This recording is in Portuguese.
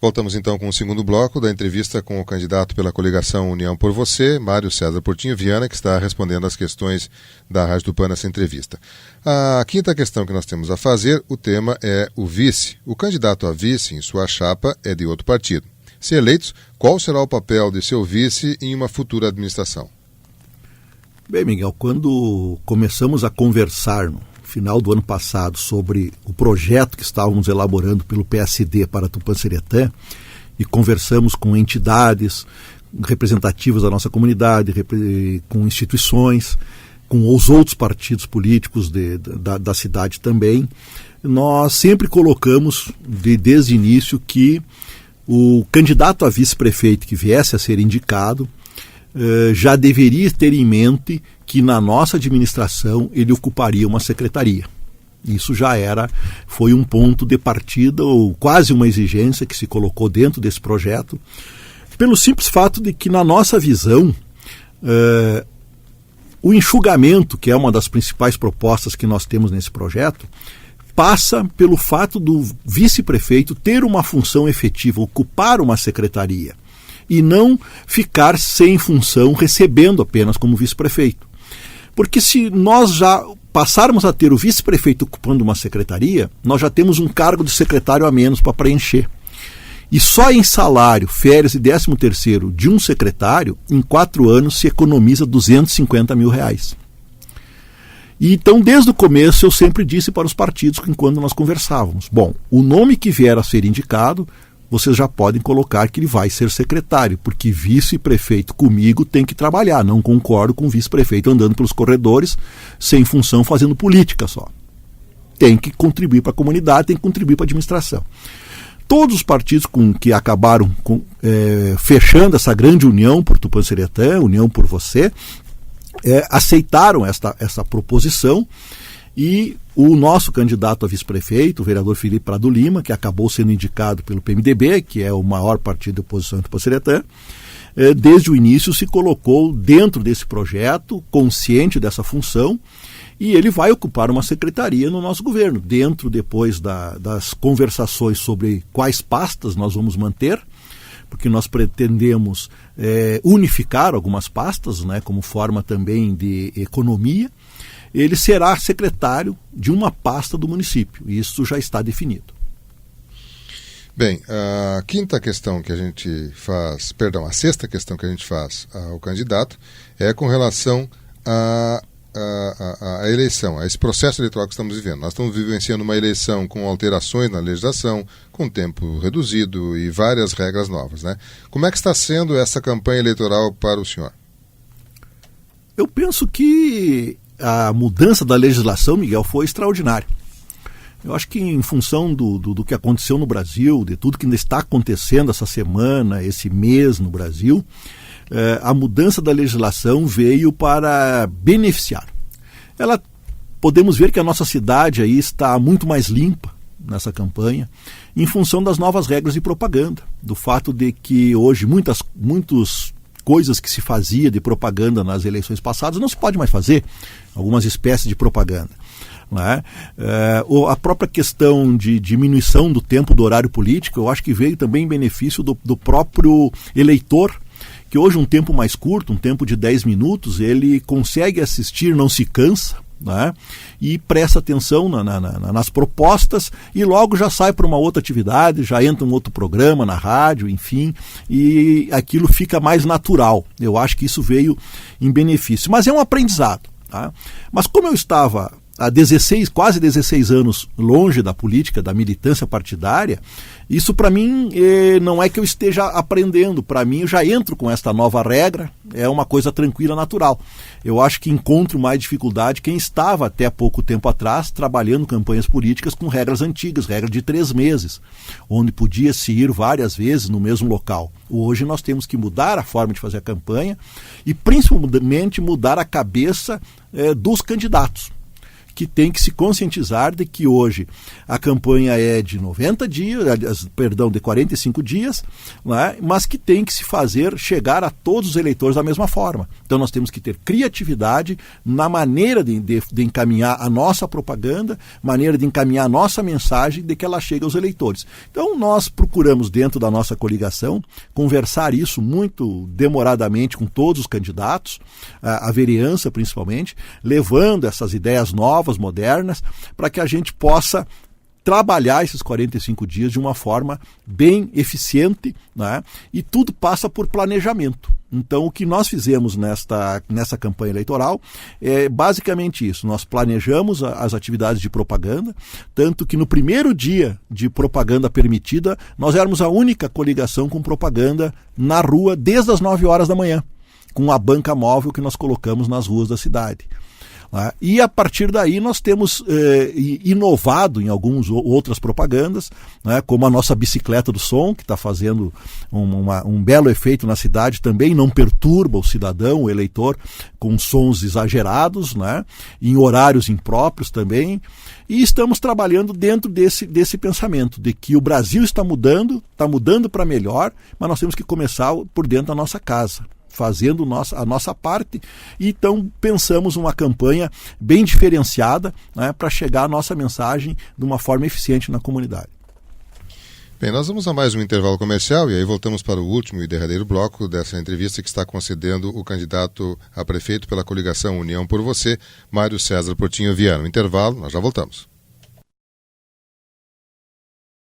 Voltamos então com o segundo bloco da entrevista com o candidato pela coligação União por Você, Mário César Portinho Viana, que está respondendo às questões da Rádio Tupã nessa entrevista. A quinta questão que nós temos a fazer, o tema é o vice. O candidato a vice em sua chapa é de outro partido. Se eleitos, qual será o papel de seu vice em uma futura administração? Bem, Miguel, quando começamos a conversar no final do ano passado sobre o projeto que estávamos elaborando pelo PSD para Tupã-Seretã e conversamos com entidades representativas da nossa comunidade, com instituições, com os outros partidos políticos da cidade também, nós sempre colocamos desde o início que o candidato a vice-prefeito que viesse a ser indicado já deveria ter em mente que na nossa administração ele ocuparia uma secretaria. Isso foi um ponto de partida ou quase uma exigência que se colocou dentro desse projeto, pelo simples fato de que na nossa visão o enxugamento, que é uma das principais propostas que nós temos nesse projeto, passa pelo fato do vice-prefeito ter uma função efetiva, ocupar uma secretaria e não ficar sem função, recebendo apenas como vice-prefeito. Porque se nós já passarmos a ter o vice-prefeito ocupando uma secretaria, nós já temos um cargo de secretário a menos para preencher. E só em salário, férias e 13º de um secretário, em 4 anos se economiza R$250 mil. E então, desde o começo, eu sempre disse para os partidos enquanto nós conversávamos, bom, o nome que vier a ser indicado, vocês já podem colocar que ele vai ser secretário, porque vice-prefeito comigo tem que trabalhar, não concordo com o vice-prefeito andando pelos corredores, sem função, fazendo política só. Tem que contribuir para a comunidade, tem que contribuir para a administração. Todos os partidos que acabaram fechando essa grande união por Tupã-Seretã, União por Você, aceitaram essa proposição, e o nosso candidato a vice-prefeito, o vereador Felipe Prado Lima, que acabou sendo indicado pelo PMDB, que é o maior partido de oposição em Tupã-Seretã, desde o início se colocou dentro desse projeto, consciente dessa função, e ele vai ocupar uma secretaria no nosso governo, dentro depois das conversações sobre quais pastas nós vamos manter, porque nós pretendemos unificar algumas pastas, né, como forma também de economia. Ele será secretário de uma pasta do município, e isso já está definido. Bem, a sexta questão que a gente faz ao candidato é com relação à eleição, a esse processo eleitoral que estamos vivendo. Nós estamos vivenciando uma eleição com alterações na legislação, com tempo reduzido e várias regras novas, né? Como é que está sendo essa campanha eleitoral para o senhor? Eu penso que a mudança da legislação, Miguel, foi extraordinária. Eu acho que em função do que aconteceu no Brasil, de tudo que ainda está acontecendo essa semana, esse mês no Brasil, a mudança da legislação veio para beneficiar. Podemos ver que a nossa cidade aí está muito mais limpa nessa campanha, em função das novas regras de propaganda, do fato de que hoje muitas coisas que se fazia de propaganda nas eleições passadas não se pode mais fazer, algumas espécies de propaganda. Né? A própria questão de diminuição do tempo do horário político, eu acho que veio também em benefício do próprio eleitor, que hoje um tempo mais curto, um tempo de 10 minutos, ele consegue assistir, não se cansa, né? E presta atenção nas propostas e logo já sai para uma outra atividade, já entra um outro programa na rádio, enfim, e aquilo fica mais natural. Eu acho que isso veio em benefício, mas é um aprendizado. Tá? Mas como eu estava há quase 16 anos longe da política, da militância partidária, isso para mim não é que eu esteja aprendendo, para mim eu já entro com esta nova regra, é uma coisa tranquila, natural. Eu acho que encontro mais dificuldade quem estava até pouco tempo atrás trabalhando campanhas políticas com regras antigas, regra de 3 meses, onde podia se ir várias vezes no mesmo local. Hoje nós temos que mudar a forma de fazer a campanha e principalmente mudar a cabeça dos candidatos, que tem que se conscientizar de que hoje a campanha é de 90 dias, perdão, de 45 dias, né, mas que tem que se fazer chegar a todos os eleitores da mesma forma. Então nós temos que ter criatividade na maneira de encaminhar a nossa propaganda, maneira de encaminhar a nossa mensagem, de que ela chegue aos eleitores. Então nós procuramos, dentro da nossa coligação, conversar isso muito demoradamente com todos os candidatos, a vereança principalmente, levando essas ideias novas, modernas, para que a gente possa trabalhar esses 45 dias de uma forma bem eficiente, né? E tudo passa por planejamento. Então, o que nós fizemos nessa campanha eleitoral é basicamente isso. Nós planejamos as atividades de propaganda, tanto que no primeiro dia de propaganda permitida, nós éramos a única coligação com propaganda na rua desde as 9 horas da manhã, com a banca móvel que nós colocamos nas ruas da cidade. E a partir daí nós temos inovado em algumas outras propagandas, né, como a nossa bicicleta do som, que está fazendo um belo efeito na cidade também, não perturba o cidadão, o eleitor, com sons exagerados, né, em horários impróprios também, e estamos trabalhando dentro desse pensamento, de que o Brasil está mudando para melhor, mas nós temos que começar por dentro da nossa casa, fazendo a nossa parte, e então pensamos uma campanha bem diferenciada, né, para chegar a nossa mensagem de uma forma eficiente na comunidade. Bem, nós vamos a mais um intervalo comercial e aí voltamos para o último e derradeiro bloco dessa entrevista que está concedendo o candidato a prefeito pela coligação União por Você, Mário César Portinho Viana. No intervalo, nós já voltamos.